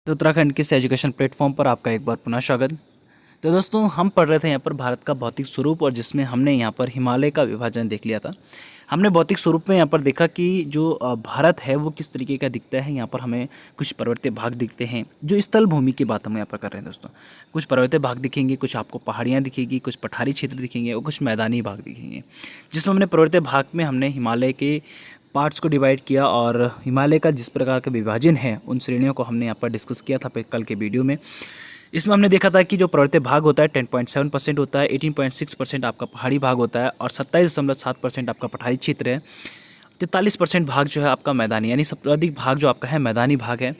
तो उत्तराखंड के इस एजुकेशन प्लेटफॉर्म पर आपका एक बार पुनः स्वागत। तो दोस्तों हम पढ़ रहे थे यहाँ पर भारत का भौतिक स्वरूप और जिसमें हमने यहाँ पर हिमालय का विभाजन देख लिया था। हमने भौतिक स्वरूप में यहाँ पर देखा कि जो भारत है वो किस तरीके का दिखता है। यहाँ पर हमें कुछ पर्वतीय भाग दिखते हैं, जो स्थल भूमि की बात हम यहाँ पर कर रहे हैं दोस्तों। कुछ पर्वतीय भाग दिखेंगे, कुछ आपको पहाड़ियाँ दिखेंगी, कुछ पठारी क्षेत्र दिखेंगे और कुछ मैदानी भाग दिखेंगे। जिसमें हमने पर्वतीय भाग में हमने हिमालय के पार्ट्स को डिवाइड किया और हिमालय का जिस प्रकार का विभाजन है उन श्रेणियों को हमने यहाँ पर डिस्कस किया था कल के वीडियो में। इसमें हमने देखा था कि जो पर्वतीय भाग होता है 10.7% होता है, 18.6% आपका पहाड़ी भाग होता है और 27.7% आपका पठारी क्षेत्र है। 43% भाग जो है आपका मैदानी, यानी सबसे अधिक भाग जो आपका है मैदानी भाग है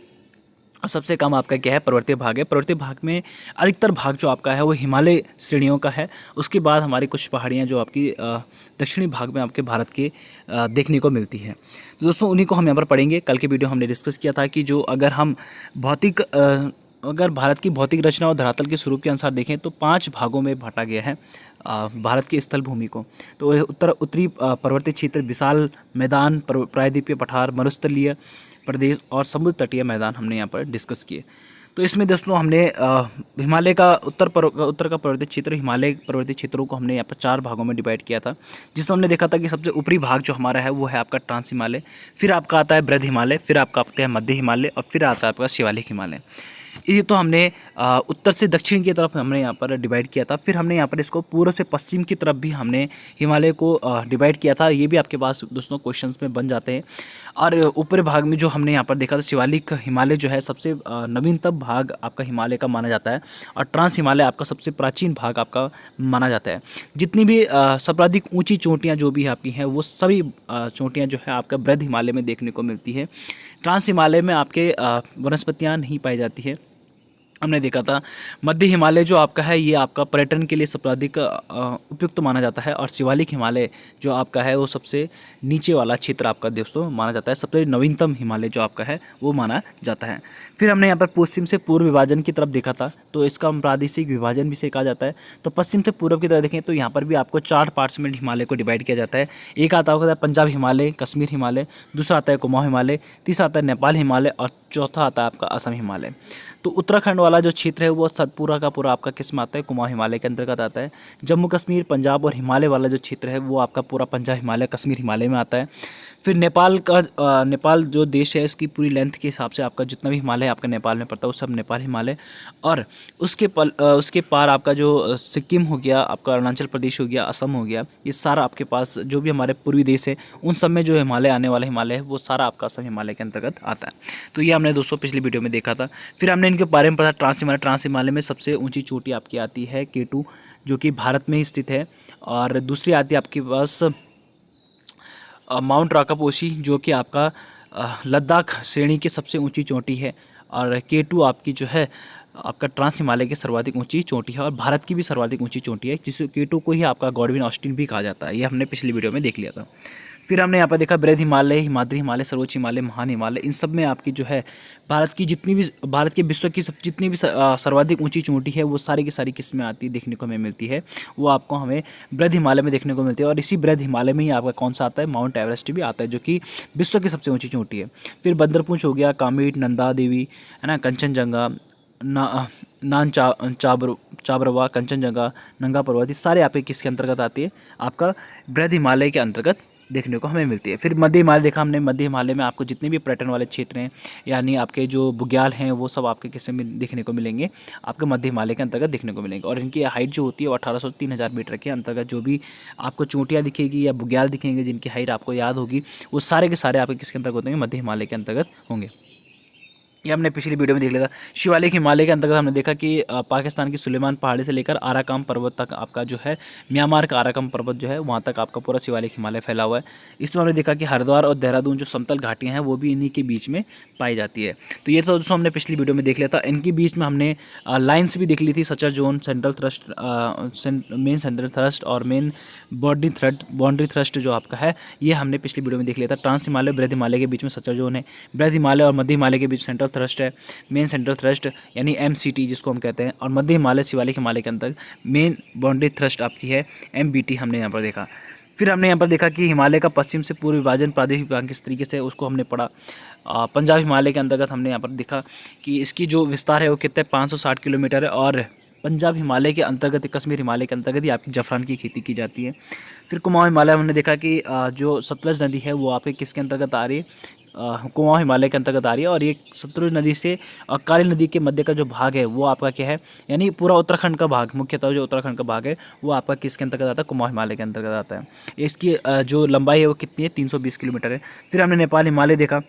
और सबसे कम आपका क्या है पर्वतीय भाग है। पर्वतीय भाग में अधिकतर भाग जो आपका है वो हिमालय श्रेणियों का है। उसके बाद हमारी कुछ पहाड़ियाँ जो आपकी दक्षिणी भाग में आपके भारत के देखने को मिलती है। तो दोस्तों उन्हीं को हम यहाँ पर पढ़ेंगे। कल के वीडियो हमने डिस्कस किया था कि जो अगर भारत की भौतिक रचना और धरातल के स्वरूप के अनुसार देखें तो 5 भागों में बांटा गया है भारत की स्थल भूमि को। तो उत्तरी पर्वतीय क्षेत्र, विशाल मैदान, प्रायद्वीपीय पठार, मरुस्थलीय प्रदेश और समुद्र तटीय मैदान हमने यहाँ पर डिस्कस किए। तो इसमें दोस्तों हमने हिमालय का उत्तर का पर्वतीय क्षेत्र, हिमालय पर्वतीय क्षेत्रों को हमने यहाँ पर 4 भागों में डिवाइड किया था। जिसमें हमने देखा था कि सबसे ऊपरी भाग जो हमारा है वो है आपका ट्रांस हिमालय, फिर आपका आता है बृहद हिमालय, फिर आपका आता है मध्य हिमालय और फिर आता है आपका शिवालिक हिमालय। ये तो हमने उत्तर से दक्षिण की तरफ हमने यहाँ पर डिवाइड किया था। फिर हमने यहाँ पर इसको पूर्व से पश्चिम की तरफ भी हमने हिमालय को डिवाइड किया था। ये भी आपके पास दोस्तों क्वेश्चंस में बन जाते हैं। और ऊपरी भाग में जो हमने यहाँ पर देखा था शिवालिक हिमालय जो है सबसे नवीनतम भाग आपका हिमालय का माना जाता है और ट्रांस हिमालय आपका सबसे प्राचीन भाग आपका माना जाता है। जितनी भी सर्वाधिक ऊंची चोटियाँ जो भी आपकी हैं वो सभी चोटियाँ जो है आपका बृहद हिमालय में देखने को मिलती है। ट्रांस हिमालय में आपके वनस्पतियाँ नहीं पाई जाती है। हमने देखा था मध्य हिमालय जो आपका है ये आपका पर्यटन के लिए सर्वाधिक उपयुक्त माना जाता है और शिवालिक हिमालय जो आपका है वो सबसे नीचे वाला क्षेत्र आपका दोस्तों माना जाता है। सबसे नवीनतम हिमालय जो आपका है वो माना जाता है। फिर हमने यहाँ पर पश्चिम से पूर्व विभाजन की तरफ देखा था, तो इसका हम प्रादेशिक विभाजन भी से कहा जाता है। तो पश्चिम से पूर्व की तरफ देखें तो यहाँ पर भी आपको 4 पार्ट्स में हिमालय को डिवाइड किया जाता है। एक आता है पंजाब हिमालय, कश्मीर हिमालय, दूसरा आता है कुमाऊं हिमालय, तीसरा आता है नेपाल हिमालय और चौथा आता है आपका असम हिमालय। तो उत्तराखंड वाला जो क्षेत्र है वो पूरा का पूरा आपका किस में आता है, कुमाऊं हिमालय के अंतर्गत आता है। जम्मू कश्मीर, पंजाब और हिमालय वाला जो क्षेत्र है वो आपका पूरा पंजाब हिमालय, कश्मीर हिमालय में आता है। फिर नेपाल जो देश है इसकी पूरी लेंथ के हिसाब से आपका जितना भी हिमालय आपका नेपाल में पड़ता है वो सब नेपाल हिमालय। और उसके पार आपका जो सिक्किम हो गया, आपका अरुणाचल प्रदेश हो गया, असम हो गया, ये सारा आपके पास जो भी हमारे पूर्वी देश है उन सब में जो हिमालय आने वाला हिमालय है वो सारा आपका असम हिमालय के अंतर्गत आता है। तो ये हमने दोस्तों पिछली वीडियो में देखा था। फिर हमने इनके बारे में पढ़ा ट्रांस हिमालय में सबसे ऊंची चोटी आपकी आती है K2 जो कि भारत में ही स्थित है। और दूसरी आती है आपके पास माउंट राकापोशी जो कि आपका लद्दाख श्रेणी की सबसे ऊंची चोटी है। और K2 आपकी जो है आपका ट्रांस हिमालय की सर्वाधिक ऊंची चोटी है और भारत की भी सर्वाधिक ऊंची चोटी है, जिस K2 को ही आपका गॉडविन ऑस्टिन भी कहा जाता है। ये हमने पिछली वीडियो में देख लिया था। फिर हमने यहाँ पर देखा बृहद हिमालय, हिमाद्री हिमालय, सर्वोच्च हिमालय, महान हिमालय, इन सब में आपकी जो है भारत के विश्व की जितनी भी सर्वाधिक ऊंची चोटी है वो सारी की सारी किस्में आती है देखने को हमें मिलती है, वो आपको हमें बृहद हिमालय में देखने को मिलती है। और इसी बृहद हिमालय में ही आपका कौन सा आता है, माउंट एवरेस्ट भी आता है जो कि विश्व की सबसे ऊँची चोटी है। फिर बंदरपूंछ हो गया, कामेट, नंदा देवी है ना, कंचनजंगा, चाबरवा, कंचनजंगा, नंगा पर्वत, ये सारे आपके किसके अंतर्गत आती है, आपका बृहद हिमालय के अंतर्गत देखने को हमें मिलती है। फिर मध्य हिमालय देखा हमने। मध्य हिमालय में आपको जितने भी पर्यटन वाले क्षेत्र हैं यानी आपके जो बुग्याल हैं वो सब आपके किस में देखने को मिलेंगे, आपके मध्य हिमालय के अंतर्गत देखने को मिलेंगे। और इनकी हाइट जो होती है वो 1800 से 3000 मीटर के अंतर्गत जो भी आपको चोटियाँ दिखेगी या बुग्याल दिखेंगे जिनकी हाइट आपको याद होगी वो सारे के सारे आपके किसके अंतर्गत होंगे, मध्य हिमालय के अंतर्गत होंगे। ये हमने पिछली वीडियो में देख लिया था। शिवालिक हिमालय के अंतर्गत हमने देखा कि पाकिस्तान की सुलेमान पहाड़ी से लेकर आराकाम पर्वत तक आपका जो है म्यांमार का आराकाम पर्वत जो है वहाँ तक आपका पूरा शिवालिक हिमालय फैला हुआ है। इसमें हमने देखा कि हरिद्वार और देहरादून जो समतल घाटियाँ हैं वो भी इन्हीं के बीच में पाई जाती है। तो ये तो दोस्तों हमने पिछली वीडियो में देख लिया था। इनके बीच में हमने लाइन्स भी देख ली थी, suture zone, central thrust, main central thrust और मेन बाउंड्री थ्रस्ट जो आपका है ये हमने पिछली वीडियो में देख लिया था। ट्रांस हिमालय, बृहद हिमालय के बीच में सचर जोन है, बृहद हिमालय और मध्य हिमालय के बीच सेंट्रल थ्रस्ट है, मेन सेंट्रल थ्रस्ट यानी MCT जिसको हम कहते हैं, और मध्य हिमालय शिवालिक हिमालय के अंदर मेन बाउंड्री थ्रस्ट आपकी है MBT हमने यहाँ पर देखा। फिर हमने यहाँ पर देखा कि हिमालय का पश्चिम से पूर्व विभाजन प्रादेशिक विभाग किस तरीके से, उसको हमने पढ़ा। पंजाब हिमालय के अंतर्गत हमने यहाँ पर देखा कि इसकी जो विस्तार है वो कितने 560 किलोमीटर है, और पंजाब हिमालय के अंतर्गत, कश्मीर हिमालय के अंतर्गत ही आपकी जफरान की खेती की जाती है। फिर कुमाऊं हिमालय हमने देखा कि जो सतलज नदी है वो आपके किसके अंतर्गत आ रही है, कुमाऊं हिमालय के अंतर्गत आ रही है। और ये सतलुज नदी से काली नदी के मध्य का जो भाग है वो आपका क्या है, यानी पूरा उत्तराखंड का भाग, मुख्यतः जो उत्तराखंड का भाग है वो आपका किसके अंतर्गत आता है, कुमाऊं हिमालय के अंतर्गत आता है। इसकी जो लंबाई है वो कितनी है, 320 किलोमीटर है। फिर हमने नेपाल हिमालय देखा।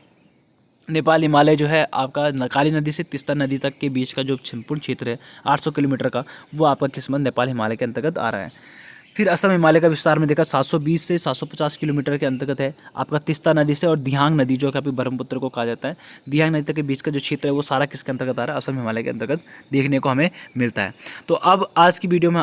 नेपाल हिमालय जो है आपका काली नदी से तीस्ता नदी तक के बीच का जो संपूर्ण क्षेत्र है 800 किलोमीटर का, वो आपका किस्मत नेपाल हिमालय के अंतर्गत आ रहा है। फिर असम हिमालय का विस्तार में देखा 720 से 750 किलोमीटर के अंतर्गत है आपका तीस्ता नदी से, और दियांग नदी जो कि अभी ब्रह्मपुत्र को कहा जाता है, दियांग नदी तक के बीच का जो क्षेत्र है वो सारा किसके अंतर्गत आ रहा है, असम हिमालय के अंतर्गत देखने को हमें मिलता है। तो अब आज की वीडियो में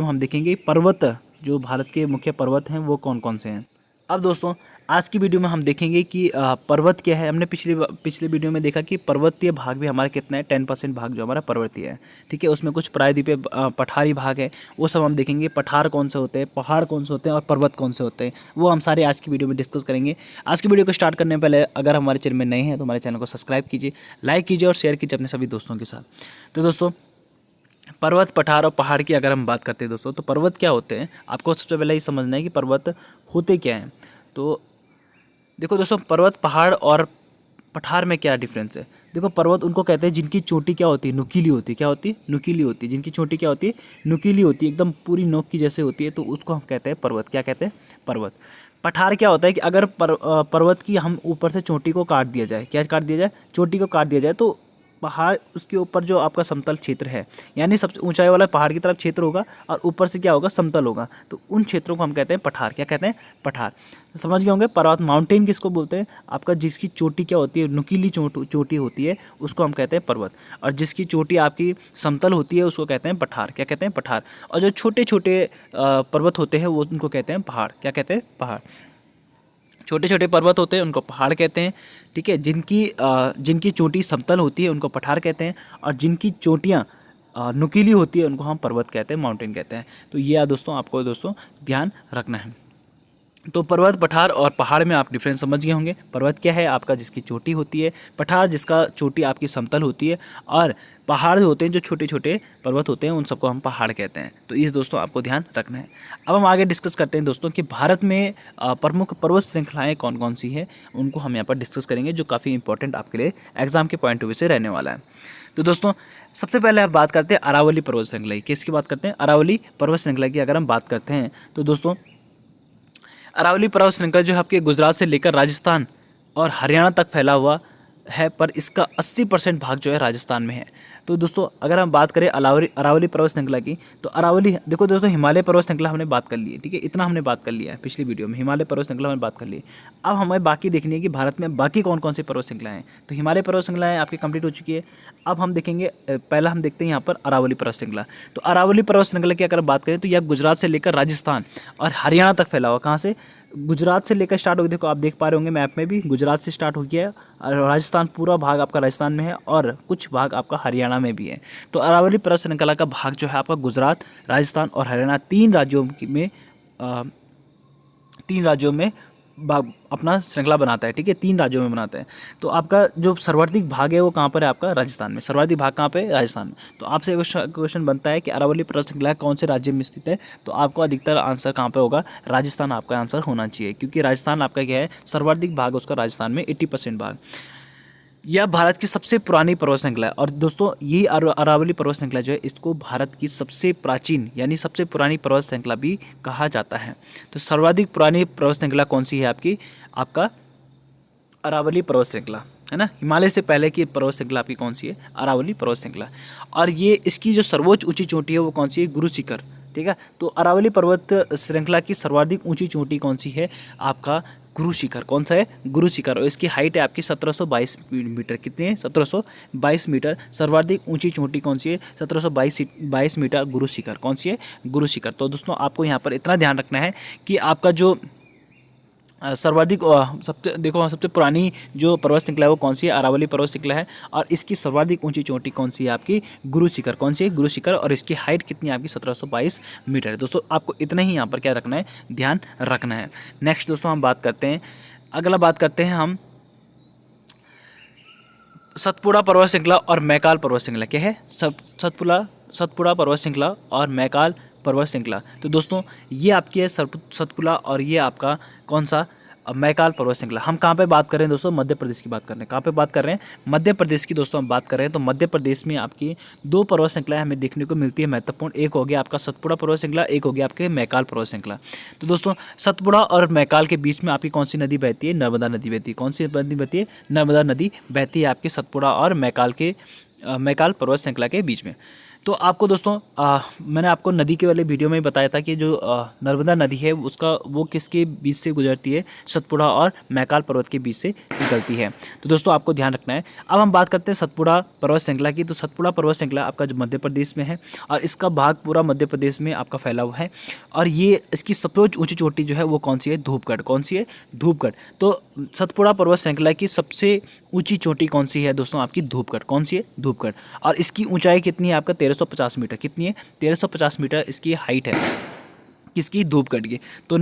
हम देखेंगे पर्वत, जो भारत के मुख्य पर्वत हैं वो कौन कौन से हैं। अब दोस्तों आज की वीडियो में हम देखेंगे कि पर्वत क्या है। हमने पिछले वीडियो में देखा कि पर्वतीय भाग भी हमारा कितना है, 10% भाग जो हमारा पर्वतीय है, ठीक है। उसमें कुछ प्रायद्वीपीय पठारी भाग है, वो सब हम देखेंगे। पठार कौन से होते हैं, पहाड़ कौन से होते हैं, और पर्वत कौन से होते हैं, वो हम सारे आज की वीडियो में डिस्कस करेंगे। आज की वीडियो को स्टार्ट करने पहले अगर हमारे चैनल में नए हैं तो हमारे चैनल को सब्सक्राइब कीजिए, लाइक कीजिए और शेयर कीजिए अपने सभी दोस्तों के साथ। तो दोस्तों पर्वत, पठार और पहाड़ की अगर हम बात करते हैं दोस्तों, तो पर्वत क्या होते हैं, आपको सबसे पहले ये समझना है कि पर्वत होते क्या हैं। तो देखो दोस्तों, पर्वत, पहाड़ और पठार में क्या डिफरेंस है। देखो पर्वत उनको कहते हैं जिनकी चोटी क्या होती है, नुकीली होती है। क्या होती है, नुकीली होती है। जिनकी चोटी क्या होती है, नुकीली होती है, एकदम पूरी नोक की जैसे होती है, तो उसको हम कहते हैं पर्वत। क्या कहते हैं, पर्वत। पठार क्या होता है कि अगर पर्वत की हम ऊपर से चोटी को काट दिया जाए, क्या काट दिया जाए, चोटी को काट दिया जाए, तो पहाड़ उसके ऊपर जो आपका समतल क्षेत्र है, यानी सबसे ऊंचाई वाला पहाड़ की तरफ क्षेत्र होगा और ऊपर से क्या होगा, समतल होगा, तो उन क्षेत्रों को हम कहते हैं पठार। क्या कहते हैं, पठार। समझ गए होंगे। पर्वत, माउंटेन किसको बोलते हैं, आपका जिसकी चोटी क्या होती है, नुकीली चोटी होती है, उसको हम कहते हैं पर्वत। और जिसकी चोटी आपकी समतल होती है उसको कहते हैं पठार। क्या कहते हैं, पठार। और जो छोटे छोटे पर्वत होते हैं वो उनको कहते हैं पहाड़। क्या कहते हैं, पहाड़। छोटे छोटे पर्वत होते हैं उनको पहाड़ कहते हैं, ठीक है। जिनकी चोटी समतल होती है उनको पठार कहते हैं, और जिनकी चोटियाँ नुकीली होती है उनको हम पर्वत कहते हैं, माउंटेन कहते हैं। तो ये दोस्तों आपको दोस्तों ध्यान रखना है। तो पर्वत, पठार और पहाड़ में आप डिफरेंस समझ गए होंगे। पर्वत क्या है, आपका जिसकी चोटी होती है, पठार जिसका चोटी आपकी समतल होती है, और पहाड़ जो होते हैं, जो छोटे छोटे पर्वत होते हैं, उन सबको हम पहाड़ कहते हैं। तो इस दोस्तों आपको ध्यान रखना है। अब हम आगे डिस्कस करते हैं दोस्तों कि भारत में प्रमुख पर्वत श्रृंखलाएँ कौन कौन सी है, उनको हम यहाँ पर डिस्कस करेंगे, जो काफ़ी इंपॉर्टेंट आपके लिए एग्जाम के पॉइंट ऑफ व्यू से रहने वाला है। तो दोस्तों सबसे पहले हम बात करते हैं अरावली पर्वत श्रृंखला की। किसकी बात करते हैं, अरावली पर्वत श्रृंखला की अगर हम बात करते हैं तो दोस्तों अरावली पर्वत श्रृंखला जो है आपके गुजरात से लेकर राजस्थान और हरियाणा तक फैला हुआ है, पर इसका 80% भाग जो है राजस्थान में है। तो दोस्तों अगर हम बात करें अरावली पर्वत श्रृंखला की, तो अरावली, देखो दोस्तों हिमालय पर्वत श्रृंखला हमने बात कर ली है, ठीक है। इतना हमने बात कर लिया है पिछली वीडियो में, हिमालय पर्वत श्रृंखला हमने बात कर ली है। अब हमें बाकी देखनी है कि भारत में बाकी कौन कौन सी पर्वत श्रृंखलाएँ हैं। तो हिमालय पर्वत श्रृंखलाएँ आपकी कंप्लीट हो चुकी है। अब हम देखेंगे, पहला हम देखते हैं यहाँ पर अरावली पर्वत श्रृंखला। तो अरावली पर्वत श्रृंखला की अगर बात करें तो यह गुजरात से लेकर राजस्थान और हरियाणा तक फैला हुआ। कहाँ से, गुजरात से लेकर स्टार्ट हो गई। देखो आप देख पा रहे होंगे मैप में भी, गुजरात से स्टार्ट हो गया है, और राजस्थान, पूरा भाग आपका राजस्थान में है, और कुछ भाग आपका हरियाणा में भी है। तो अरावली पर्वत श्रृंखला का भाग जो है आपका गुजरात, राजस्थान और हरियाणा, तीन राज्यों में अपना श्रृंखला बनाता है, ठीक है। 3 राज्यों में बनाता है। तो आपका जो सर्वाधिक भाग है वो कहाँ पर है, आपका राजस्थान में। सर्वाधिक भाग कहाँ पे है, राजस्थान में। तो आपसे क्वेश्चन बनता है कि अरावली पर्वत श्रृंखला कौन से राज्य में स्थित है, तो आपको अधिकतर आंसर कहाँ पे होगा, राजस्थान आपका आंसर होना चाहिए, क्योंकि राजस्थान आपका क्या है, सर्वाधिक भाग उसका राजस्थान में, 80% भाग। यह भारत की सबसे पुरानी पर्वत श्रृंखला है। और दोस्तों ये अरावली पर्वत श्रृंखला जो है, इसको भारत की सबसे प्राचीन यानी सबसे पुरानी पर्वत श्रृंखला भी कहा जाता है। तो सर्वाधिक पुरानी पर्वत श्रृंखला कौन सी है आपकी, आपका अरावली पर्वत श्रृंखला है ना। हिमालय से पहले की पर्वत श्रृंखला आपकी कौन सी है, अरावली पर्वत श्रृंखला। और ये इसकी जो सर्वोच्च ऊंची चोटी है वो कौन सी है, गुरु शिखर, ठीक है। तो अरावली पर्वत श्रृंखला की सर्वाधिक ऊंची चोटी कौन सी है, आपका गुरु शिखर। कौन सा है, गुरु शिखर। और इसकी हाइट है आपकी 1722 मीटर। कितनी है, 1722 मीटर। सर्वाधिक ऊंची चोटी कौन सी है, 1722 मीटर, गुरु शिखर। कौन सी है, गुरु शिखर। तो दोस्तों आपको यहाँ पर इतना ध्यान रखना है कि आपका जो सर्वाधिक सबसे देखो सबसे पुरानी जो पर्वत श्रृंखला है वो कौन सी है? अरावली पर्वत श्रृंखला है। और इसकी सर्वाधिक ऊंची चोटी कौन सी है? आपकी गुरु शिखर। कौन सी है? गुरु शिखर। और इसकी हाइट कितनी है आपकी? 1722 मीटर है। दोस्तों आपको इतना ही यहाँ पर क्या रखना है? ध्यान रखना है। नेक्स्ट दोस्तों हम बात करते हैं, अगला बात करते हैं हम सतपुड़ा पर्वत श्रृंखला और मैकाल पर्वत श्रृंखला। क्या है? सतपुड़ा पर्वत श्रृंखला और मैकाल पर्वत श्रृंखला। तो दोस्तों ये आपकी है सतपुड़ा और ये आपका कौन सा? मैकाल पर्वत श्रृंखला। हम कहाँ पे बात कर रहे हैं दोस्तों? मध्य प्रदेश की बात कर रहे हैं। कहाँ पे बात कर रहे हैं? मध्य प्रदेश की दोस्तों हम बात कर रहे हैं। तो मध्य प्रदेश में आपकी दो पर्वत श्रृंखलाएं हमें देखने को मिलती है महत्वपूर्ण। एक हो गया आपका सतपुड़ा पर्वत श्रृंखला, एक हो गया आपके मैकाल पर्वत श्रृंखला। तो दोस्तों सतपुड़ा और मैकाल के बीच में आपकी कौन सी नदी बहती है? नर्मदा नदी बहती है। कौन सी नदी बहती है? नर्मदा नदी बहती है आपके सतपुड़ा और मैकाल पर्वत श्रृंखला के बीच में। तो आपको दोस्तों मैंने आपको नदी के वाले वीडियो में ही बताया था कि जो नर्मदा नदी है उसका वो किसके बीच से गुजरती है? सतपुड़ा और मैकाल पर्वत के बीच से निकलती है। तो दोस्तों आपको ध्यान रखना है। अब हम बात करते हैं सतपुड़ा पर्वत श्रृंखला की। तो सतपुड़ा पर्वत श्रृंखला आपका जो मध्य प्रदेश में है और इसका भाग पूरा मध्य प्रदेश में आपका फैला हुआ है। और ये इसकी सबसे ऊँची चोटी जो है वो कौन सी है? धूपगढ़। कौन सी है? धूपगढ़। तो सतपुड़ा पर्वत श्रृंखला की सबसे ऊंची चोटी कौन सी है दोस्तों? आपकी धूपगढ़। कौन सी है? धूपगढ़। और इसकी ऊंचाई कितनी है? आपका 1350 मीटर। कितनी है? 1350 मीटर इसकी हाइट है। किसकी? धूपगढ़ की। तो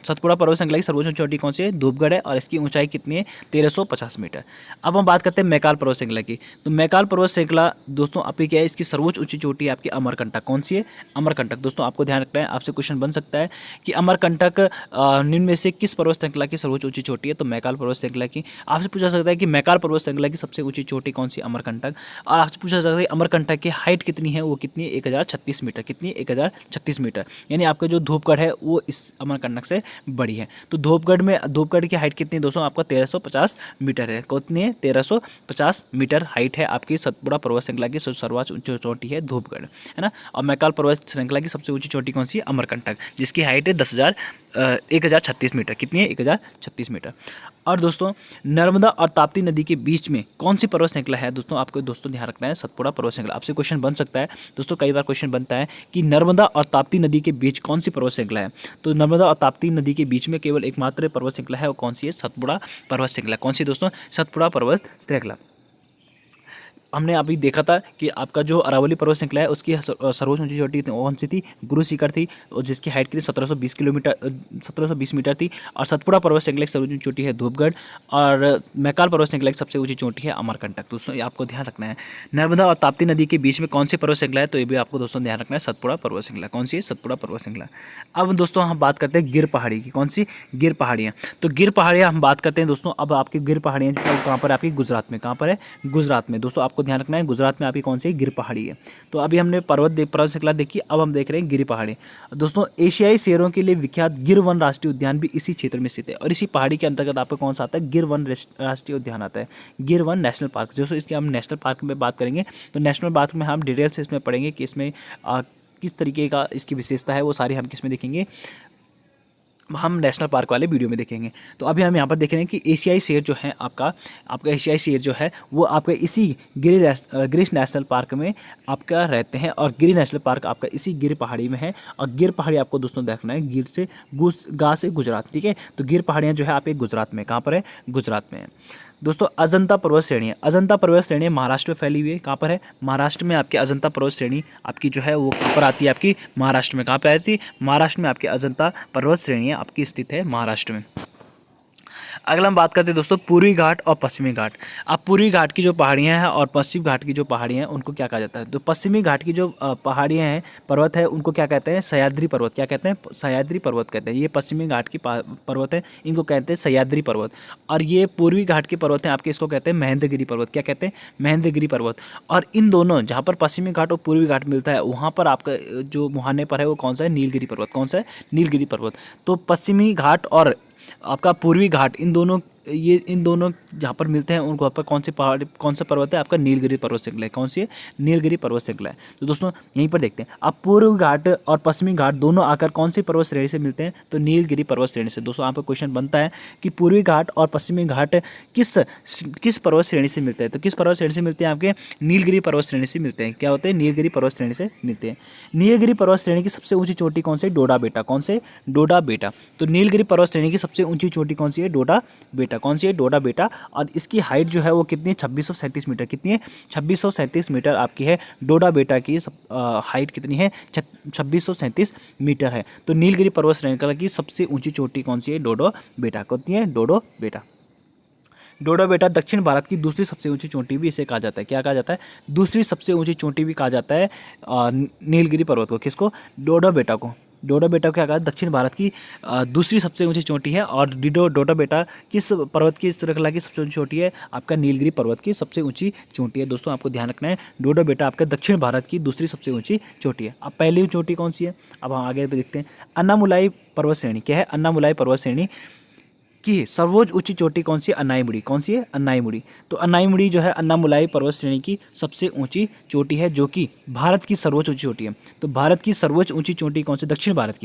सतपुड़ा पर्वत श्रृंखला की सर्वोच्च चोटी कौन सी है? धूपगढ़ है। और इसकी ऊंचाई कितनी है? 1350 मीटर। अब हम बात करते हैं मैकाल पर्वत श्रृंखला की। तो मैकाल पर्वत श्रृंखला दोस्तों आपकी क्या है? इसकी सर्वोच्च ऊंची चोटी आपकी अमरकंटक। कौन सी है? अमरकंटक। दोस्तों आपको ध्यान रखना है, आपसे क्वेश्चन बन सकता है कि अमरकंटक निम्न में से किस पर्वत श्रृंखला की सर्वोच्च ऊंची चोटी है? तो मैकाल पर्वत श्रृंखला की। आपसे पूछा सकता है कि मैकाल पर्वत श्रृंखला की सबसे ऊंची चोटी कौन सी? अमरकंटक। और आपसे पूछा सकता है अमरकंटक की हाइट कितनी है? वो कितनी है? 1036 मीटर। कितनी है? 1036 मीटर। यानी आपका जो धूपगढ़ है वो इस अमरकंटक से बड़ी है। तो धूपगढ़ की हाइट कितनी है दोस्तों? आपका 1350 मीटर है। कितनी है? 1350 मीटर हाइट है आपकी सतपुड़ा पर्वत श्रृंखला की। सर्वोच्च ऊंची चोटी है धूपगढ़, है ना। और मैकाल पर्वत श्रृंखला की सबसे ऊंची चोटी कौन सी है? अमरकंटक, जिसकी हाइट है 1036 मीटर। कितनी है? 1036 मीटर। और दोस्तों नर्मदा और ताप्ती नदी के बीच में कौन सी पर्वत श्रृंखला है दोस्तों? आपको दोस्तों ध्यान रखना है, सतपुड़ा पर्वत श्रृंखला। आपसे क्वेश्चन बन सकता है दोस्तों, कई बार क्वेश्चन बनता है कि नर्मदा और ताप्ती नदी के बीच कौन सी पर्वत श्रृंखला है? तो नर्मदा और ताप्ती नदी के बीच में केवल एकमात्र पर्वत श्रृंखला है, वो कौन सी है? सतपुड़ा पर्वत श्रृंखला। कौन सी दोस्तों? सतपुड़ा पर्वत श्रृंखला। हमने अभी देखा था कि आपका जो अरावली पर्वत श्रृंखला है उसकी सर्वोच्च ऊंची चोटी कौन सी थी? गुरु शिखर थी, और जिसकी हाइट की 1720 मीटर थी। और सतपुड़ा पर्वत श्रृंखला की सर्वोच्च ऊंची चोटी है धूपगढ़। और मैकाल पर्वत श्रृंखला की सबसे ऊंची चोटी है अमरकंटक। दोस्तों ये आपको ध्यान रखना है। नर्मदा और ताप्ती नदी के बीच में कौन सी पर्वत श्रृंखला है? तो ये भी आपको दोस्तों ध्यान रखना है, सतपुड़ा पर्वत श्रृंखला। कौन सी है? सतपुड़ा पर्वत श्रृंखला। अब दोस्तों हम बात करते हैं गिर पहाड़ी की। कौन सी? गिर पहाड़ियाँ। तो गिर पहाड़ियाँ हम बात करते हैं दोस्तों। अब आपकी गिर पहाड़ियाँ कहाँ पर? आपकी गुजरात में। कहाँ पर है? गुजरात में। दोस्तों आपको ध्यान रखना है, गुजरात में आपकी कौन सी? गिर पहाड़ी है। तो अभी हमने पर्वत श्रृंखला देखी, अब हम देख रहे हैं गिर पहाड़ी। दोस्तों एशियाई शेरों के लिए विख्यात गिर वन राष्ट्रीय उद्यान भी इसी क्षेत्र में स्थित है। और इसी पहाड़ी के अंतर्गत आपका कौन सा आता है? गिर वन राष्ट्रीय उद्यान आता है, गिर वन नेशनल पार्क। दोस्तों इसके हम नेशनल पार्क में बात करेंगे, तो नेशनल पार्क में हम डिटेल से इसमें पढ़ेंगे कि इसमें किस तरीके का इसकी विशेषता है, वो सारी हम किस में देखेंगे, हम नेशनल पार्क वाले वीडियो में देखेंगे। तो अभी हम यहाँ पर देख रहे हैं कि एशियाई शेर जो है आपका एशियाई शेर जो है वो आपका इसी गिर नेशनल पार्क में आपका रहते हैं। और गिर नेशनल पार्क आपका इसी गिर पहाड़ी में है। और गिर पहाड़ी आपको दोस्तों देखना है गिर से गा से गुजरात, ठीक है। तो गिर पहाड़ियाँ जो है आपके गुजरात में, कहाँ पर है? गुजरात में है। दोस्तों अजंता पर्वत श्रेणी है। अजंता पर्वत श्रेणी महाराष्ट्र में फैली हुई है। कहाँ पर है? महाराष्ट्र में आपकी अजंता पर्वत श्रेणी आपकी जो है वो कहाँ पर आती है? आपकी महाराष्ट्र में। कहाँ पर आती है? महाराष्ट्र में आपकी अजंता पर्वत श्रेणी आपकी स्थित है महाराष्ट्र में। अगला हम बात करते हैं दोस्तों पूर्वी घाट और पश्चिमी घाट। अब पूर्वी घाट की जो पहाड़ियाँ हैं और पश्चिमी घाट की जो पहाड़ियाँ हैं उनको क्या कहा जाता है? तो पश्चिमी घाट की जो पहाड़ियाँ हैं, पर्वत है, उनको क्या कहते हैं? सह्याद्री पर्वत। क्या कहते हैं? सह्याद्री पर्वत कहते हैं। ये पश्चिमी घाट की पर्वत है, इनको कहते हैं सह्याद्री पर्वत। और ये पूर्वी घाट की पर्वत हैं आपके, इसको कहते हैं महेंद्रगिरी पर्वत। क्या कहते हैं? महेंद्रगिरी पर्वत। और इन दोनों जहाँ पर पश्चिमी घाट और पूर्वी घाट मिलता है वहाँ पर आपका जो मुहाने पर है वो कौन सा है? नीलगिरी पर्वत। कौन सा है? नीलगिरी पर्वत। तो पश्चिमी घाट और आपका पूर्वी घाट, इन दोनों ये इन दोनों जहाँ पर मिलते हैं उन वहाँ पर कौन सी पहाड़, कौन सा पर्वत है? आपका नीलगिरी पर्वत श्रृंखला है। कौन सी है? नीलगिरी पर्वत श्रृंखला है। तो दोस्तों यहीं पर देखते हैं, अब पूर्व घाट और पश्चिमी घाट दोनों आकर कौन सी पर्वत श्रेणी से मिलते हैं? तो नीलगिरी पर्वत श्रेणी से। दोस्तों आपका क्वेश्चन बनता है कि पूर्वी घाट और पश्चिमी घाट किस पर्वत श्रेणी से मिलते हैं? तो किस पर्वत श्रेणी से मिलते हैं? आपके नीलगिरी पर्वत श्रेणी से मिलते हैं। क्या होते हैं? नीलगिरी पर्वत श्रेणी से मिलते हैं। नीलगिरी पर्वत श्रेणी की सबसे ऊंची चोटी कौन सी? डोडा बेटा। कौन से? डोडा बेटा। तो नीलगिरी पर्वत श्रेणी की सबसे ऊंची चोटी कौन सी है? डोडा बेटा। कौन सी है? डोडा बेटा। और इसकी हाइट जो है वो कितनी है? 2637 मीटर। कितनी है? 2637 मीटर आपकी है। डोडा बेटा की हाइट कितनी है? 2637 मीटर है। तो नीलगिरी पर्वत श्रृंखला की सबसे ऊंची चोटी कौन सी है? डोडो बेटा। कितनी है? डोडो बेटा। डोडो बेटा दक्षिण भारत की दूसरी सबसे ऊंची चोटी भी इसे कहा जाता है। क्या कहा जाता है? दूसरी सबसे ऊंची चोटी भी कहा जाता है नीलगिरी पर्वत को। किसको? डोडो बेटा को। डोडो बेटा को क्या कहा? दक्षिण भारत की दूसरी सबसे ऊंची चोटी है। और डोडो बेटा किस पर्वत की श्रृंखला की सबसे ऊंची चोटी है? आपका नीलगिरी पर्वत की सबसे ऊंची चोटी है। दोस्तों आपको ध्यान रखना है, डोडो बेटा आपका दक्षिण भारत की दूसरी सबसे ऊंची चोटी है। अब पहली चोटी कौन सी है? अब हम आगे देखते हैं। अन्नामुलाई पर्वत श्रेणी। क्या है? अन्नामुलाई पर्वत श्रेणी की सर्वोच्च ऊंची चोटी कौन सी है? अन्नाईमुड़ी। कौन सी है? अन्नाईमुड़ी। तो अन्नाईमुड़ी जो है अन्नामुलाई पर्वत श्रेणी की सबसे ऊंची चोटी है, जो कि भारत की सर्वोच्च ऊंची चोटी है। तो भारत की सर्वोच्च ऊंची चोटी कौन सी? दक्षिण भारत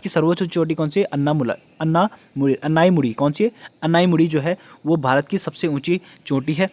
की सर्वोच्च ऊंची चोटी कौन सी है? अन्नाईमुड़ी। कौन सी है? अन्नाईमुड़ी जो है वो भारत की सबसे ऊंची चोटी है।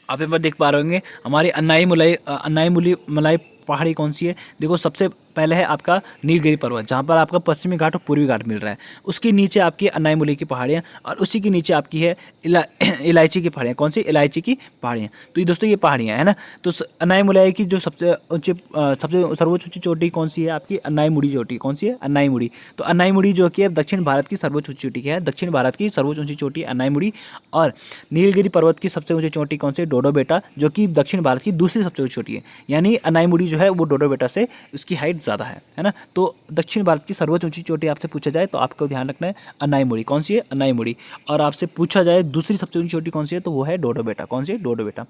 आप यहाँ पर देख पा रहे होंगे हमारी अन्नाई मलाई पहाड़ी कौन सी है? देखो सबसे पहले है आपका नीलगिरी पर्वत, जहाँ पर आपका पश्चिमी घाट और पूर्वी घाट मिल रहा है। उसके नीचे आपकी अन्नाईमुलाई की पहाड़ियाँ, और उसी के नीचे आपकी है इलायची की पहाड़ियाँ। कौन सी? इलायची की पहाड़ियाँ। तो ये दोस्तों ये पहाड़ियाँ है ना। तो अन्नाईमुलाई की जो सबसे सर्वोच्च ऊंची चोटी कौन सी है? आपकी अन्नाईमुड़ी चोटी। कौन सी है? अन्नाईमुड़ी। तो अन्नाईमुड़ी जो कि है दक्षिण भारत की सर्वोच्च ऊंची चोटी है। दक्षिण भारत की सर्वोच्च ऊंची चोटी अन्नाईमुड़ी। और नीलगिरी पर्वत की सबसे ऊंची चोटी कौन सी? डोडो बेटा, जो कि दक्षिण भारत की दूसरी सबसे ऊंची चोटी है। यानी अन्नाईमुड़ी जो है वो डोडो बेटा से उसकी हाइट ज़्यादा है ना। तो दक्षिण भारत की सर्वोच्च ऊंची चोटी आपसे पूछा जाए तो आपको ध्यान रखना है अन्नाईमुड़ी। कौन सी है? अन्नाईमुड़ी। और आपसे पूछा जाए दूसरी सबसे ऊंची चोटी कौन सी है, तो वो है डोडो बेटा। कौन सी है? डोडो बेटा।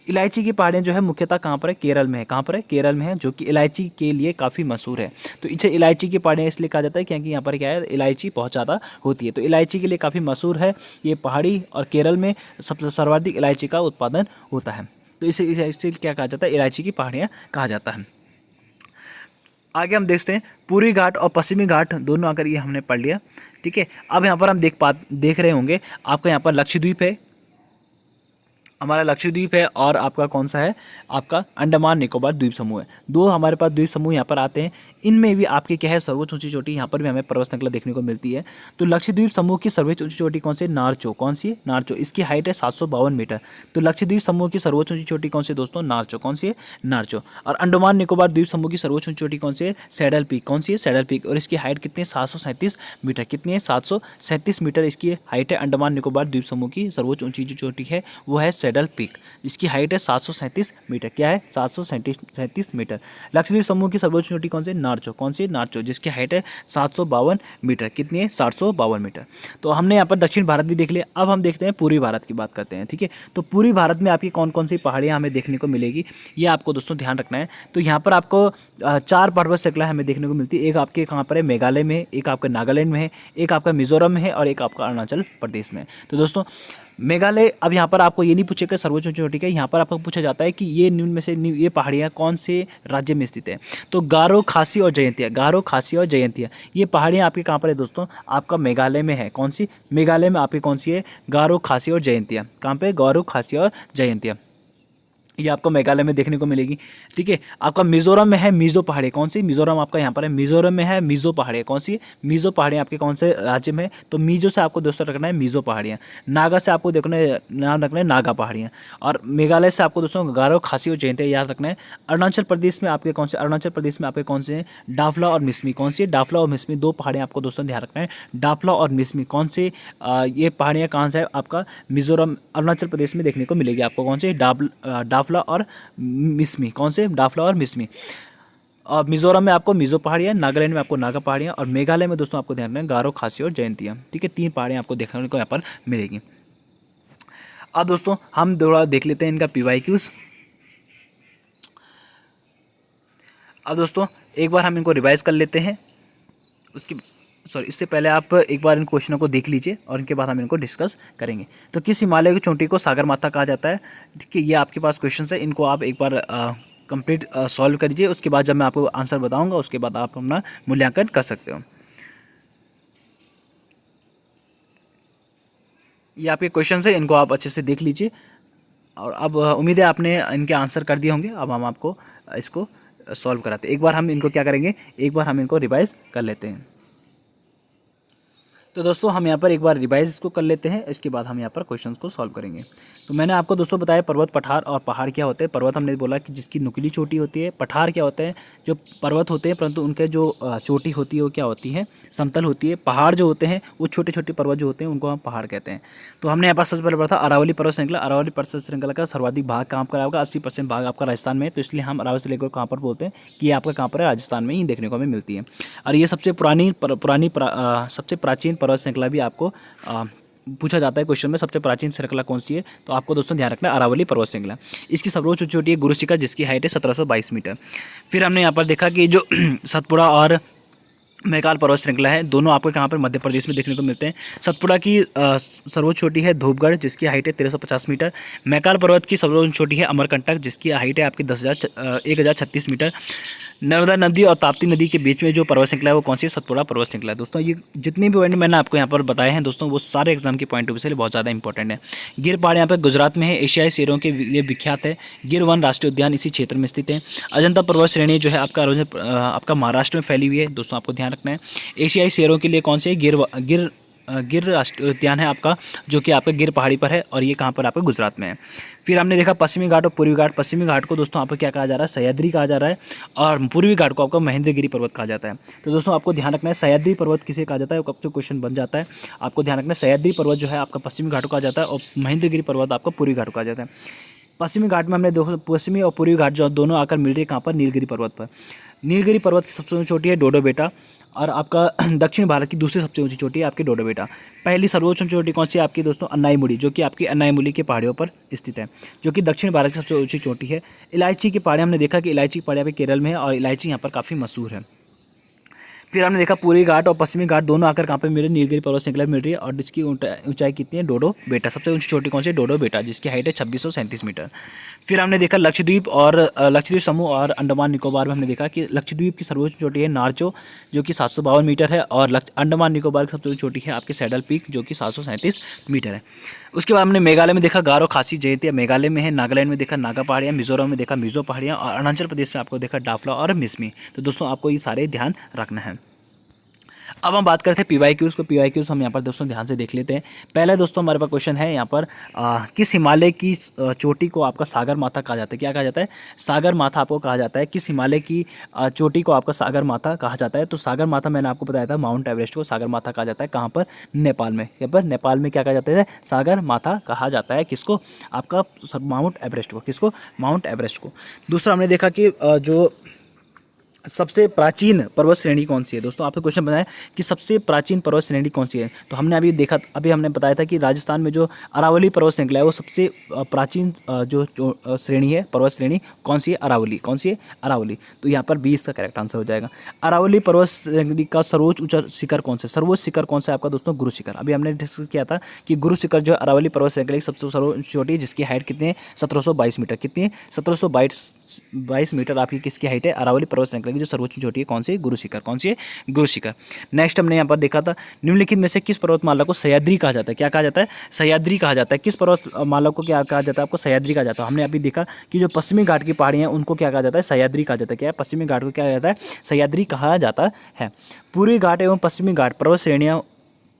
इलायची की पहाड़ियाँ जो है मुख्यतः कहाँ पर है? केरल में है। कहाँ पर है? केरल में है, जो कि इलायची के लिए काफ़ी मशहूर है। तो इसे इलायची की पहाड़ियाँ इसलिए कहा जाता है क्योंकि यहाँ पर क्या है? इलायची बहुत ज़्यादा होती है। तो इलायची के लिए काफ़ी मशहूर है ये पहाड़ी, और केरल में सबसे सर्वाधिक इलायची का उत्पादन होता है। तो इसे क्या कहा जाता है? इलायची की पहाड़ियाँ कहा जाता है। आगे हम देखते हैं पूर्वी घाट और पश्चिमी घाट दोनों आकर, ये हमने पढ़ लिया। ठीक है। अब यहाँ पर हम देख रहे होंगे आपका यहाँ पर लक्षद्वीप है, हमारा लक्षद्वीप है, और आपका कौन सा है? आपका अंडमान निकोबार द्वीप समूह है। दो हमारे पास द्वीप समूह यहाँ पर आते हैं। इनमें भी आपकी क्या है? सर्वोच्च ऊंची चोटी यहाँ पर भी हमें पर्वत श्रृंखला देखने को मिलती है। तो लक्षद्वीप समूह की सर्वोच्च ऊंची चोटी कौन सी? नारचो। कौन सी है? नारचो। इसकी हाइट है 752 मीटर। तो लक्षद्वीप समूह की सर्वोच्च ऊंची चोटी कौन सी दोस्तों? नारचो। कौन सी है? नारचो। और अंडमान निकोबार द्वीप समूह की सर्वोच्च ऊंची चोटी कौन सी है? Saddle peak. कौन सी है? Saddle peak. और इसकी हाइट कितनी है? 737 मीटर। कितनी है? 737 मीटर इसकी हाइट है। अंडमान निकोबार द्वीप समूह की सर्वोच्च ऊंची जो चोटी है वो है सैडल पीक। इसकी हाइट है 737 मीटर। क्या है? 737 मीटर। लक्षद्वीप समूह की सर्वोच्च चोटी कौन सी? नारचो। कौन सी? नारचो, जिसकी हाइट है 752 मीटर। कितनी है? 752 मीटर। तो हमने यहाँ पर दक्षिण भारत भी देख लिया। अब हम देखते हैं पूर्वी भारत की बात करते हैं। ठीक है। तो पूर्वी भारत में आपकी कौन कौन सी पहाड़ियाँ हमें देखने को मिलेगी, ये आपको दोस्तों ध्यान रखना है। तो यहाँ पर आपको 4 पर्वत श्रृंखला हमें देखने को मिलती है। एक आपके कहाँ पर है? मेघालय में है, एक आपका नागालैंड में है, एक आपका मिजोरम में है, और एक आपका अरुणाचल प्रदेश में है। तो दोस्तों मेघालय, अब यहाँ पर आपको ये नहीं पूछेगा सर्वोच्च ऊंची चोटी का, यहाँ पर आपको पूछा जाता है कि ये न्यून में से ये पहाड़ियाँ कौन से राज्य में स्थित है। तो गारो, खासी और जयंतिया, गारो, खासी और जयंतिया, ये पहाड़ियाँ आपकी कहाँ पर है दोस्तों? आपका मेघालय में है। कौन सी? मेघालय में आपकी कौन सी है? गारो, खासी और जयंतिया। कहाँ पे? गारो, खासी और जयंतिया, ये आपको मेघालय में देखने को मिलेगी। ठीक है। आपका मिजोरम में है मिजो पहाड़ी। कौन सी? मिजोरम आपका यहाँ पर है। मिजोरम में है मिजो पहाड़ियाँ। कौन सी? मिजो पहाड़ियाँ आपके कौन से राज्य में है? तो मिजो से आपको दोस्तों रखना है मिजो पहाड़ियाँ। नागा से आपको देखना है, नाम रखना है नागा पहाड़ियाँ। और मेघालय से आपको दोस्तों गारो, खासी और जयंतिया याद रखना है। अरुणाचल प्रदेश में आपके कौन से? अरुणाचल प्रदेश में आपके कौन से हैं? डाफला और मिसमी। कौन सी है? डाफला और मिसमी, दो पहाड़ियाँ आपको दोस्तों ध्यान रखना है। डाफला और मिसमी कौन से? ये पहाड़ियाँ कहाँ से है? आपका मिजोरम, अरुणाचल प्रदेश में देखने को मिलेगी आपको। कौन से? डाफला और मिसमी। कौन से? डाफला और मिसमी। और मिजोरम में आपको मिजो पहाड़ियाँ, नागालैंड में आपको नागा पहाड़ियाँ, और मेघालय में दोस्तों आपको ध्यान रखना है गारो, खासी और जयंतिया। ठीक है। 3 पहाड़ियाँ आपको देखने को यहाँ पर मिलेगी। अब दोस्तों हम थोड़ा देख लेते हैं इनका PYQs। अब दोस्तों एक बार हम इनको रिवाइज कर लेते हैं, सॉरी, इससे पहले आप एक बार इन क्वेश्चनों को देख लीजिए और इनके बाद हम इनको डिस्कस करेंगे। तो किस हिमालय की चोटी को सागरमाथा कहा जाता है? ठीक है, ये आपके पास क्वेश्चन है, इनको आप एक बार कंप्लीट सॉल्व करिए। उसके बाद जब मैं आपको आंसर बताऊंगा उसके बाद आप अपना मूल्यांकन कर सकते हो। ये आपके क्वेश्चन है, इनको आप अच्छे से देख लीजिए। और अब उम्मीद है आपने इनके आंसर कर दिए होंगे। अब हम आपको इसको सॉल्व कराते हैं। एक बार हम इनको क्या करेंगे, एक बार हम इनको रिवाइज कर लेते हैं। तो दोस्तों हम यहाँ पर एक बार रिवाइज इसको कर लेते हैं, इसके बाद हम यहाँ पर क्वेश्चंस को सॉल्व करेंगे। तो मैंने आपको दोस्तों बताया पर्वत, पठार और पहाड़ क्या होते हैं। पर्वत हमने बोला कि जिसकी नुकीली चोटी होती है। पठार क्या होते हैं, जो पर्वत होते हैं परंतु उनके जो चोटी होती है वो क्या होती है, समतल होती है। पहाड़ जो होते हैं वो छोटे छोटे पर्वत जो होते हैं उनको हम पहाड़ कहते हैं। तो हमने यहाँ पर सबसे पहले पढ़ा था अरावली पर्वत श्रृंखला। अरावली पर्वत श्रृंखला का सर्वाधिक भाग कहाँ पर होगा, 80% भाग आपका राजस्थान में है। तो इसलिए हम अरावली से लेकर कहाँ पर बोलते हैं कि ये आपका कहाँ पर है, राजस्थान में ही देखने को हमें मिलती है। और ये सबसे सबसे प्राचीन पर्वत श्रृंखला भी आपको पूछा जाता है क्वेश्चन में, सबसे प्राचीन श्रृंखला कौन सी है। तो आपको दोस्तों ध्यान रखना है अरावली पर्वत श्रृंखला। इसकी सर्वोच्च चोटी है गुरु शिखर, जिसकी हाइट है 1722 मीटर। फिर हमने यहाँ पर देखा कि जो सतपुड़ा और मैकाल पर्वत श्रृंखला है, दोनों आपको कहाँ पर मध्य प्रदेश में देखने को मिलते हैं। सतपुड़ा की सर्वोच्च चोटी है धूपगढ़, जिसकी हाइट है 1350 मीटर। मैकाल पर्वत की सर्वोच्च चोटी है अमरकंटक, जिसकी हाइट है आपकी 1036 मीटर। नर्मदा नदी और ताप्ती नदी के बीच में जो पर्वत श्रृंखला है वो कौन सी है, सतपुड़ा पर्वत श्रृंखला है। दोस्तों ये जितने भी पॉइंट मैंने आपको यहाँ पर बताए हैं दोस्तों, वो सारे एग्जाम के पॉइंट ऑफ व्यू से बहुत ज़्यादा इंपॉर्टेंट है। गिर पहाड़ यहाँ पर गुजरात में है, एशियाई शेरों के लिए विख्यात है। गिर वन राष्ट्रीय उद्यान इसी क्षेत्र में स्थित है। अजंता पर्वत श्रेणी जो है आपका महाराष्ट्र में फैली हुई है, दोस्तों आपको ध्यान रखना है। एशियाई शेरों के लिए कौन से गिर राष्ट्रीय उद्यान है आपका, जो कि आपका गिर पहाड़ी पर है, और ये कहाँ पर आपका गुजरात में है। फिर हमने देखा पश्चिमी घाट और पूर्वी घाट। पश्चिमी घाट को दोस्तों आपको क्या कहा जा रहा है, सह्याद्री कहा जा रहा है, और पूर्वी घाट को आपका महेंद्रगिरी पर्वत कहा जाता है। तो दोस्तों आपको ध्यान रखना है सह्याद्री पर्वत किसे कहा जाता है, कब से क्वेश्चन बन जाता है। आपको ध्यान रखना है सह्याद्री पर्वत जो है आपका पश्चिमी घाट को कहा जाता है, और महेंद्रगिरी पर्वत आपका पूर्वी घाट को कहा जाता है। पश्चिमी घाट में हमने देखो पश्चिमी और पूर्वी घाट जो दोनों आकर मिल रही है कहाँ पर, नीलगिरी पर्वत पर। नीलगिरी पर्वत की सबसे ऊंची चोटी है डोडो बेटा, और आपका दक्षिण भारत की दूसरी सबसे ऊंची चोटी है आपकी डोडो बेटा। पहली सर्वोच्च चोटी कौन सी है आपकी दोस्तों, अन्नाईमुड़ी, जो कि आपकी अन्नाईमुड़ी के पहाड़ियों पर स्थित है, जो कि दक्षिण भारत की सबसे ऊंची चोटी है। इलायची की पहाड़ी हमने देखा कि इलायची की पहाड़ी आपके केरल में है, और इलायची यहाँ पर काफ़ी मशहूर है। फिर हमने देखा पूर्वी घाट और पश्चिमी घाट दोनों आकर कहाँ पे मिल रहे, नीलगिरी पर्वत श्रृंखला मिल रही है, और जिसकी ऊंचाई कितनी है, डोडो बेटा। सबसे ऊंची चोटी कौन सी है, डोडो बेटा, जिसकी हाइट है 2637 मीटर। फिर हमने देखा लक्षद्वीप और लक्षद्वीप समूह और अंडमान निकोबार में हमने देखा कि लक्षद्वीप की सर्वोच्च चोटी है नारचो, जो कि 752 मीटर है, और अंडमान निकोबार की सबसे ऊंची चोटी है आपकी सैडल पीक, जो कि 737 मीटर है। उसके बाद हमने मेघालय में देखा गारो खासी जयंती, मेघालय में है। नागालैंड में देखा नागा पहाड़ियाँ, मिजोरम में देखा मिजो पहाड़ियाँ, और अरुणाचल प्रदेश में आपको देखा डाफला और मिसमी। तो दोस्तों आपको ये सारे ध्यान रखना है। अब हम बात करते हैं PYQs को। PYQs हम यहाँ पर दोस्तों ध्यान से देख लेते हैं। पहले दोस्तों हमारे पास क्वेश्चन है यहाँ पर किस हिमालय की चोटी को आपका सागर माथा कहा जाता है, क्या कहा जाता है, सागर माथा आपको कहा जाता है। किस हिमालय की चोटी को आपका सागर माथा कहा जाता है, तो सागर माथा मैंने आपको बताया था माउंट एवरेस्ट को सागर माथा कहा जाता है। कहाँ पर, नेपाल में। यहाँ पर नेपाल में क्या कहा जाता है, सागर माथा कहा जाता है किसको, आपका माउंट एवरेस्ट को, किसको, माउंट एवरेस्ट को। दूसरा हमने देखा कि जो सबसे प्राचीन पर्वत श्रेणी कौन सी है, दोस्तों आपको क्वेश्चन बताया कि सबसे प्राचीन पर्वत श्रेणी कौन सी है। तो हमने अभी हमने बताया था कि राजस्थान में जो अरावली पर्वत श्रृंखला है वो सबसे प्राचीन जो श्रेणी है, पर्वत श्रेणी कौन सी है, अरावली, कौन सी है, अरावली। तो यहाँ पर 20 का करेक्ट आंसर हो जाएगा। अरावली पर्वत श्रेणी का सर्वोच्च ऊंचा शिखर कौन सा, सर्वोच्च शिखर कौन सा है आपका दोस्तों, गुरु शिखर। अभी हमने डिस्कस किया था कि गुरु शिखर जो अरावली पर्वत श्रृंखला की सबसे सर्वोच्च चोटी है, जिसकी हाइट कितनी है, 1722 मीटर। कितनी है, 1722 मीटर आपकी किसकी हाइट है, अरावली पर्वत श्रृंखला की जो सर्वोच्च चोटी है कौन सी, गुरु शिखर, कौन सी है, गुरु शिखर। नेक्स्ट हमने यहाँ पर देखा था निम्नलिखित में से किस पर्वतमाला को सह्याद्री कहा जाता है, क्या कहा जाता है, सह्याद्री कहा जाता है। किस पर्वतमाला को क्या कहा जाता है, आपको सह्याद्री कहा जाता है। हमने अभी देखा कि जो पश्चिमी घाट की पहाड़ियाँ हैं उनको क्या कहा जाता है, सह्याद्री कहा जाता है। क्या है, पश्चिमी घाट को क्या कहा जाता है, सह्याद्री कहा जाता है। पूर्वी घाट एवं पश्चिमी घाट पर्वत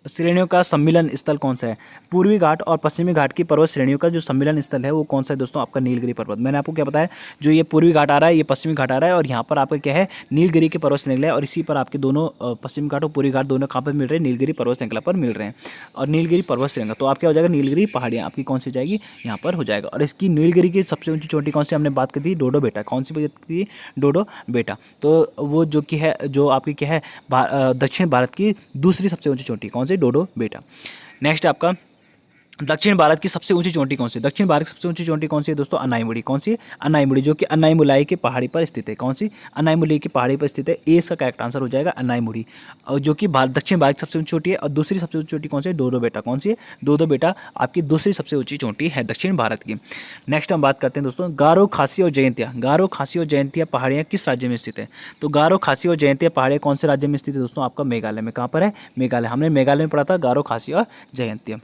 श्रेणियों का सम्मिलन स्थल कौन सा है, पूर्वी घाट और पश्चिमी घाट की पर्वत श्रेणियों का जो सम्मिलन स्थल है वो कौन सा है दोस्तों, आपका नीलगिरी पर्वत। मैंने आपको क्या बताया, जो ये पूर्वी घाट आ रहा है, ये पश्चिमी घाट आ रहा है, और यहाँ पर आपका क्या है, नीलगिरी के पर्वत श्रृंखला है, और इसी पर आपके दोनों पश्चिमी घाट और पूर्वी घाट दोनों कहाँ पर मिल रहे हैं, नीलगिरी पर्वत श्रृंखला पर मिल रहे हैं, और नीलगिरी पर्वत श्रृंखला। तो आप क्या हो जाएगा, नीलगिरी पहाड़ियाँ आपकी कौन सी जाएगी, यहाँ पर हो जाएगा। और इसकी नीलगिरी की सबसे ऊंची चोटी कौन सी, हमने बात की थी, डोडो बेटा। कौन सी बात की, डोडो बेटा। तो वो जो कि है, जो आपकी क्या है, दक्षिण भारत की दूसरी सबसे ऊंची चोटी कौन सी, डोडो बेटा। नेक्स्ट आपका दक्षिण भारत की सबसे ऊंची चोटी कौन सी है? दक्षिण भारत की सबसे ऊंची चोटी कौन सी है दोस्तों? अनाईमुड़ी। कौन सी है? अनाईमुड़ी, जो कि अनाईमुलाई की पहाड़ी पर स्थित है। कौन सी? अनाईमुलाई की पहाड़ी पर स्थित है। ए इसका करेक्ट आंसर हो जाएगा अनाईमुड़ी, और जो कि दक्षिण भारत की सबसे ऊंची चोटी है। और दूसरी सबसे ऊंची चोटी कौन सी है? दो दो बेटा। कौन सी है? दो दो बेटा आपकी दूसरी सबसे ऊंची चोटी है दक्षिण भारत की। नेक्स्ट हम बात करते हैं दोस्तों, गारो, खासी और जयंतिया। गारो, खासी और जयंतिया पहाड़ियाँ किस राज्य में स्थित है? तो गारो, खासी और जयंतिया पहाड़ियाँ कौन से राज्य में स्थित है दोस्तों? आपका मेघालय में। कहाँ पर है? मेघालय। हमने मेघालय में पढ़ा था गारो, खासी और जयंतिया।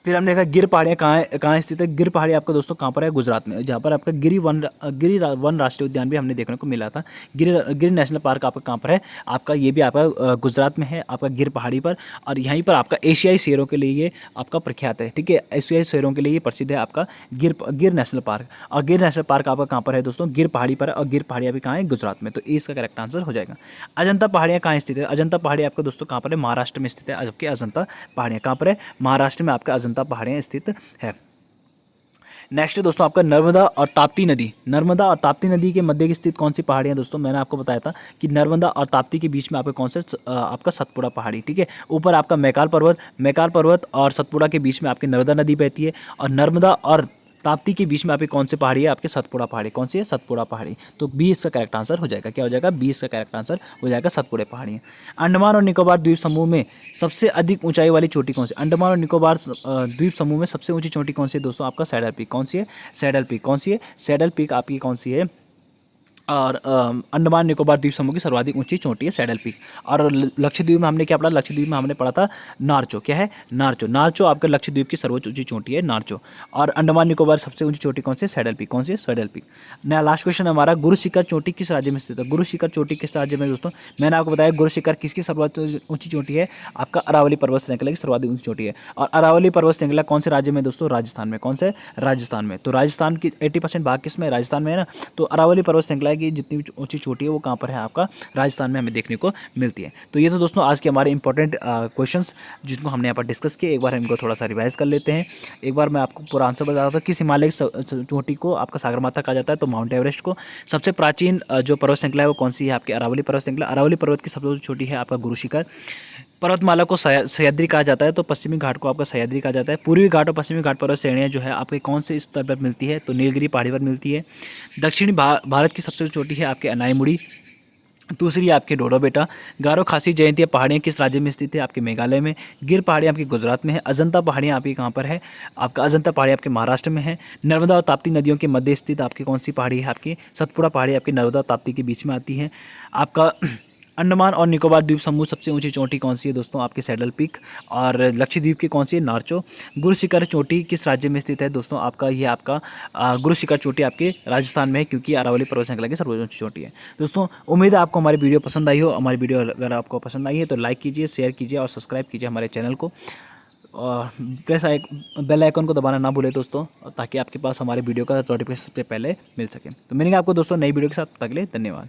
फिर हमने देखा गिर पहाड़ियाँ कहाँ स्थित है? गिर पहाड़ी आपका दोस्तों कहाँ पर है? गुजरात में, जहाँ पर आपका वन राष्ट्रीय उद्यान भी हमने देखने को मिला था। गिर नेशनल पार्क आपका कहाँ पर है? आपका ये भी आपका गुजरात में है, आपका गिर पहाड़ी पर। और यहीं पर आपका एशियाई शेरों के लिए ये आपका प्रख्यात है, ठीक है। एशियाई शेरों के लिए ये प्रसिद्ध है आपका गिर नेशनल पार्क। और गिर नेशनल पार्क आपका कहाँ पर है दोस्तों? गिर पहाड़ी पर है, और गिर पहाड़ी अभी कहाँ है? गुजरात में। तो ये इसका करेक्ट आंसर हो जाएगा। अजंता पहाड़ियाँ कहाँ स्थित है? अजंता पहाड़ी आपका दोस्तों कहाँ पर है? महाराष्ट्र में स्थित है। जबकि अजंता पहाड़ियाँ कहाँ पर है? महाराष्ट्र में आपका अजंता पहाड़ियाँ स्थित है। नेक्स्ट दोस्तों आपका नर्मदा और ताप्ती नदी। नर्मदा और ताप्ती नदी के मध्य स्थित कौन सी पहाड़ियाँ दोस्तों? मैंने आपको बताया था कि नर्मदा और ताप्ती के बीच में आपका कौन सा आपका सतपुड़ा पहाड़ी, ठीक है। ऊपर आपका मैकाल पर्वत और सतपुड़ा के बीच में आपकी नर्मदा नदी बहती है। और नर्मदा और ताप्ती के बीच में आपकी कौन सी पहाड़ी है? आपके सतपुड़ा पहाड़ी। कौन सी है? सतपुड़ा पहाड़ी। तो 20 का करेक्ट आंसर हो जाएगा। क्या हो जाएगा? 20 का करेक्ट आंसर हो जाएगा सतपुड़े पहाड़ी। अंडमान और निकोबार द्वीप समूह में सबसे अधिक ऊंचाई वाली चोटी कौन सी? अंडमान और निकोबार द्वीप समूह में सबसे ऊंची चोटी कौन सी है दोस्तों? आपका सैडल पीक। कौन सी है? Saddle peak. कौन सी है? सैडल पीक आपकी कौन सी है? और अंडमान निकोबार द्वीप समूह की सर्वाधिक ऊंची चोटी है सैडल पीक। और लक्षद्वीप में हमने क्या पढ़ा? लक्षद्वीप में हमने पढ़ा था नारचो। क्या है? नारचो। नारचो आपका लक्षद्वीप की सर्वोच्च ऊंची चोटी है, नारचो। और अंडमान निकोबार सबसे ऊंची चोटी कौन सी है? Saddle peak. कौन सी है? Saddle peak. नया लास्ट क्वेश्चन हमारा, गुरु शिखर चोटी किस राज्य में स्थित है? गुरु शिखर चोटी किस राज्य में दोस्तों? मैंने आपको बताया गुरु शिखर किसकी सर्वाधिक ऊंची चोटी है? आपका अरावली पर्वत श्रृंखला की सर्वाधिक ऊंची चोटी है। और अरावली पर्वत श्रृंखला कौन से राज्य में दोस्तों? राजस्थान में। कौन से? राजस्थान में। तो राजस्थान की 80% भाग किस में? राजस्थान में है ना। तो अरावली पर्वत श्रृंखला की जितनी भी ऊंची चोटी है वो कहाँ पर है? आपका राजस्थान में हमें देखने को मिलती है। तो ये तो दोस्तों आज के हमारे इंपॉर्टेंट क्वेश्चंस जिनको हमने यहाँ पर डिस्कस किए। एक बार हम इनको थोड़ा सा रिवाइज कर लेते हैं। एक बार मैं आपको पूरा आंसर बता रहा था। किस हिमालय की चोटी को आपका सागरमाथा कहा जाता है? तो माउंट एवरेस्ट को। सबसे प्राचीन जो पर्वत श्रृंखला है वो कौन सी है? आपकी अरावली पर्वत श्रृंखला। अरावली पर्वत की सबसे छोटी है आपका गुरु शिखर। पर्वतमाला को सह्याद्री कहा जाता है, तो पश्चिमी घाट को आपका सह्याद्री कहा जाता है। पूर्वी घाट और पश्चिमी घाट पर्वत श्रेणियाँ जो है आपके कौन से स्तर पर मिलती है? तो नीलगिरी पहाड़ी पर मिलती है। दक्षिणी भारत की सबसे छोटी है आपके अनाईमुड़ी। दूसरी आपके डोडो बेटा। गारो, खासी, जयंतिया पहाड़ियाँ किस राज्य में स्थित है? आपके मेघालय में। गिर पहाड़ियाँ आपकी गुजरात में है। अजंता पहाड़ियाँ आपकी कहाँ पर है? आपका अजंता पहाड़ी आपके महाराष्ट्र में है। नर्मदा और ताप्ती नदियों के मध्य स्थित आपकी कौन सी पहाड़ी है? आपकी सतपुड़ा पहाड़ी आपकी नर्मदा और ताप्ती के बीच में आती है। आपका अंडमान और निकोबार द्वीप समूह सबसे ऊंची चोटी कौन सी है दोस्तों? आपके सैडल पीक। और लक्षद्वीप की कौन सी है? नारचो। गुरु शिखर चोटी किस राज्य में स्थित है दोस्तों? आपका ये आपका गुरु शिखर चोटी आपके राजस्थान में है, क्योंकि अरावली पर्वत श्रृंखला की सर्वोच्च ऊंची चोटी है। दोस्तों उम्मीद है आपको हमारी वीडियो पसंद आई हो। हमारी वीडियो अगर आपको पसंद आई है तो लाइक कीजिए, शेयर कीजिए और सब्सक्राइब कीजिए हमारे चैनल को। और बेल आइकन को दबाना ना भूलें दोस्तों, ताकि आपके पास हमारे वीडियो का नोटिफिकेशन सबसे पहले मिल सके। तो मिलेंगे आपको दोस्तों नई वीडियो के साथ। तक के लिए धन्यवाद।